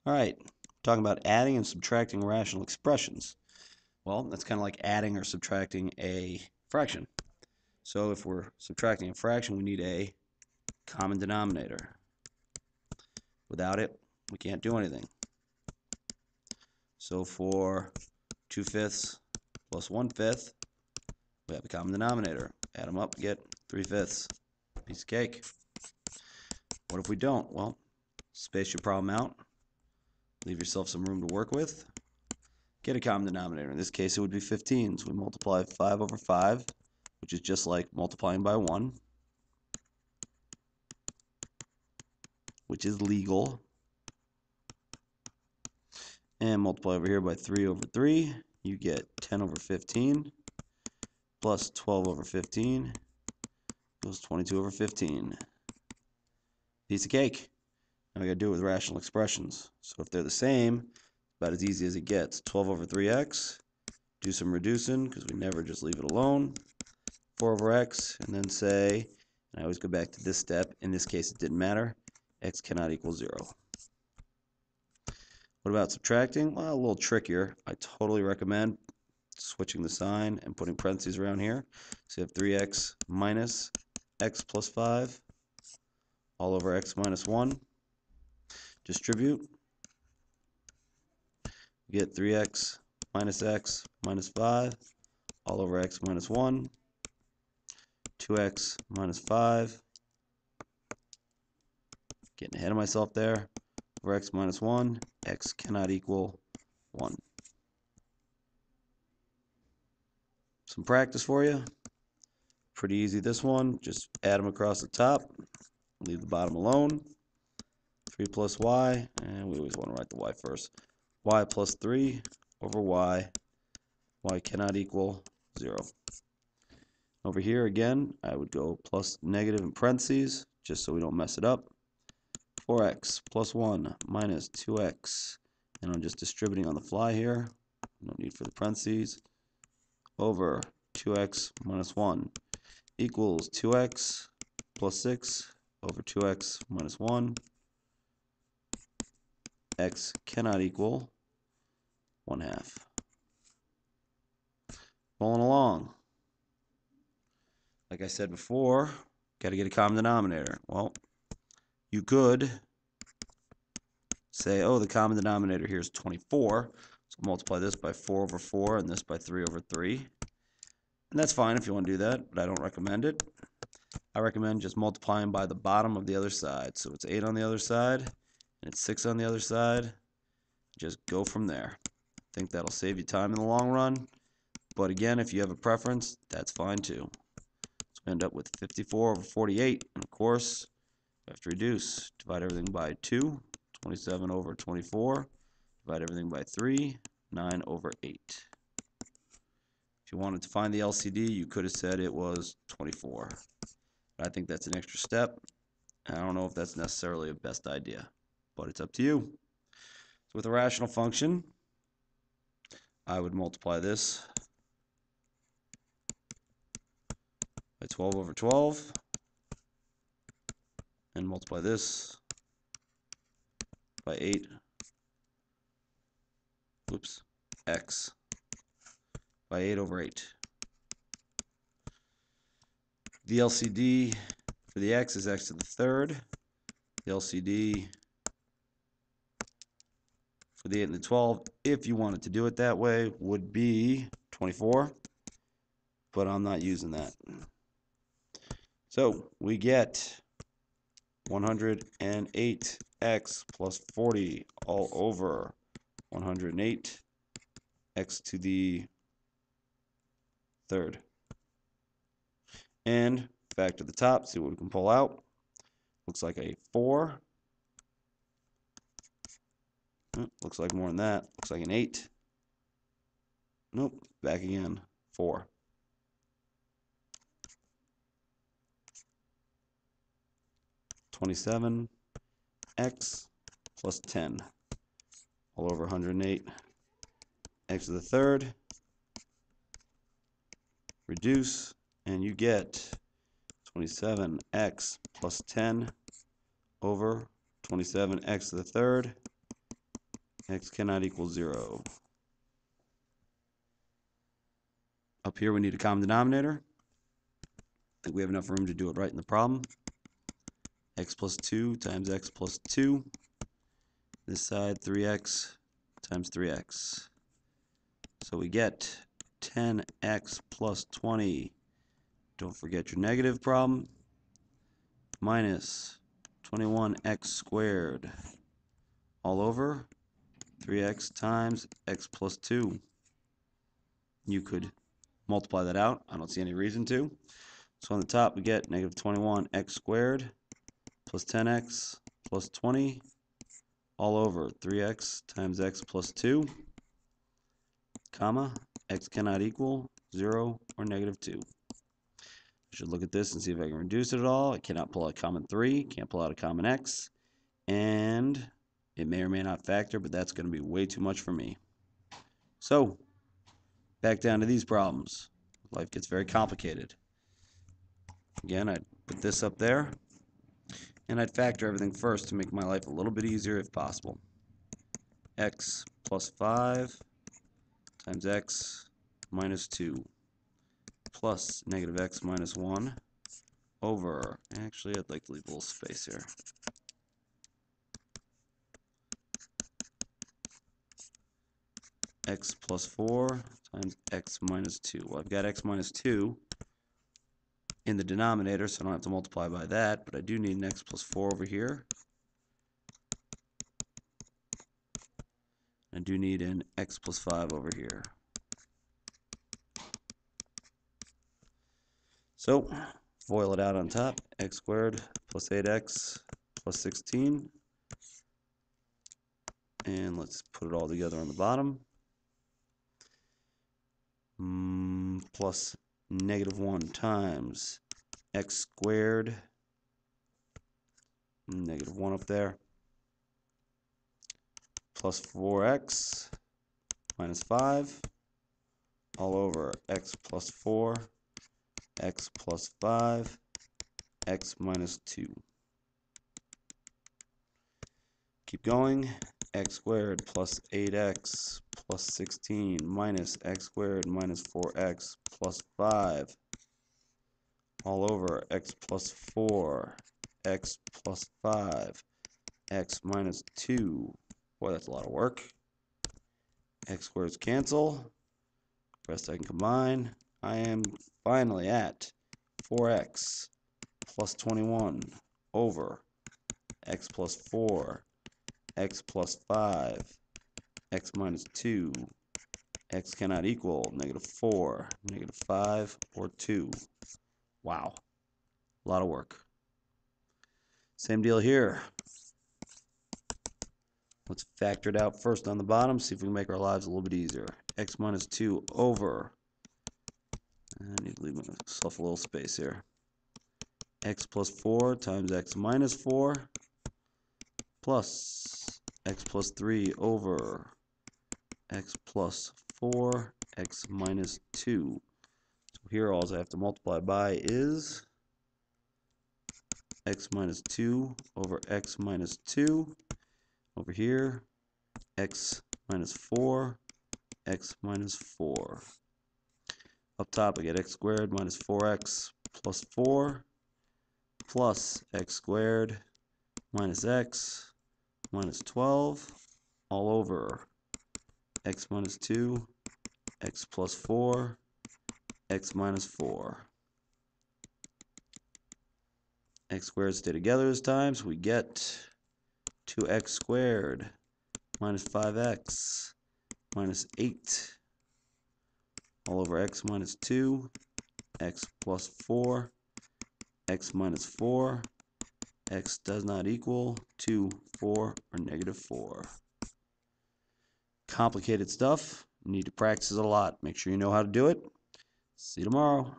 All right, talking about adding and subtracting rational expressions. Well, that's kind of like adding or subtracting a fraction. So if we're subtracting a fraction, we need a common denominator. Without it, we can't do anything. So for 2/5 plus 1/5, we have a common denominator. Add them up, get 3/5. Piece of cake. What if we don't? Well, space your problem out. Leave yourself some room to work with. Get a common denominator. In this case, it would be 15. So we multiply 5 over 5, which is just like multiplying by 1, which is legal. And multiply over here by 3 over 3. You get 10 over 15 plus 12 over 15 equals 22 over 15. Piece of cake. Now we got to do it with rational expressions. So if they're the same, about as easy as it gets. 12 over 3x. Do some reducing because we never just leave it alone. 4 over x, and then say, and I always go back to this step. In this case, it didn't matter. X cannot equal 0. What about subtracting? Well, a little trickier. I totally recommend switching the sign and putting parentheses around here. So you have 3x minus x plus 5 all over x minus 1. Distribute. You get 3x minus 5 all over x minus 1. 2x minus 5. Getting ahead of myself there. Over x minus 1, x cannot equal 1. Some practice for you. Pretty easy this one. Just add them across the top. Leave the bottom alone. 3 plus y, and we always want to write the y first. Y plus 3 over y. Y cannot equal 0. Over here again, I would go plus negative in parentheses, just so we don't mess it up. 4x plus 1 minus 2x, and I'm just distributing on the fly here. No need for the parentheses. Over 2x minus 1 equals 2x plus 6 over 2x minus 1. X cannot equal 1/2. Rolling along. Like I said before, got to get a common denominator. Well, you could say, oh, the common denominator here is 24. So multiply this by 4 over 4 and this by 3 over 3. And that's fine if you want to do that, but I don't recommend it. I recommend just multiplying by the bottom of the other side. So it's 8 on the other side, and it's 6 on the other side. Just go from there. I think that'll save you time in the long run. But again, if you have a preference, that's fine too. So we end up with 54 over 48. And of course, we have to reduce. Divide everything by 2. 27 over 24. Divide everything by 3. 9 over 8. If you wanted to find the LCD, you could have said it was 24. But I think that's an extra step. And I don't know if that's necessarily a best idea, but it's up to you. So with a rational function, I would multiply this by 12 over 12 and multiply this by 8. Oops, x by 8 over 8. The LCD for the x is x to the third. The LCD for the 8 and the 12, if you wanted to do it that way, would be 24, but I'm not using that. So we get 108x plus 40 all over 108 x to the third. And back to the top, see what we can pull out. Looks like a 4. Looks like more than that. Looks like an 8. Nope, back again. 4. $27 x plus 10 all over 108 x to the third. Reduce, and you get 27x plus 10 over 27x to the third X cannot equal 0. Up here we need a common denominator. I think we have enough room to do it right in the problem. X plus 2 times x plus 2. This side 3x times 3x. So we get 10x plus 20. Don't forget your negative problem. Minus 21x squared. All over 3x times x plus 2. You could multiply that out. I don't see any reason to. So on the top we get negative 21x squared plus 10x plus 20 all over 3x times x plus 2, comma, x cannot equal 0 or negative 2. I should look at this and see if I can reduce it at all. I cannot pull out a common 3, can't pull out a common x, and it may or may not factor, but that's going to be way too much for me. So, back down to these problems. Life gets very complicated. Again, I'd put this up there, and I'd factor everything first to make my life a little bit easier if possible. X plus 5 times x minus 2 plus negative x minus 1 over, actually I'd like to leave a little space here. X plus 4 times x minus 2. Well, I've got x minus 2 in the denominator, so I don't have to multiply by that, but I do need an x plus 4 over here. I do need an x plus 5 over here. So, FOIL it out on top. X squared plus 8x plus 16. And let's put it all together on the bottom. Plus negative 1 times x squared. Negative 1 up there. Plus 4x minus 5 all over x plus 4, x plus 5, x minus 2. Keep going. X squared plus 8x plus 16 minus x squared minus 4x plus 5 all over x plus 4, x plus 5, x minus 2. Boy, that's a lot of work. X squareds cancel. Rest I can combine. I am finally at 4x plus 21 over x plus 4, x plus 5, x minus 2. X cannot equal negative 4, negative 5, or 2. Wow. A lot of work. Same deal here. Let's factor it out first on the bottom, see if we can make our lives a little bit easier. X minus 2 over, I need to leave myself a little space here. X plus 4 times x minus 4 plus x plus 3 over x plus 4, x minus 2. So here all I have to multiply by is x minus 2 over x minus 2. Over here, x minus 4, x minus 4. Up top, I get x squared minus 4x plus 4 plus x squared minus x minus 12 all over x minus 2, x plus 4, x minus 4. X squared stay together this time, so we get 2x squared minus 5x minus 8 all over x minus 2, x plus 4, x minus 4, x does not equal 2, 4, or negative 4. Complicated stuff. You need to practice it a lot. Make sure you know how to do it. See you tomorrow.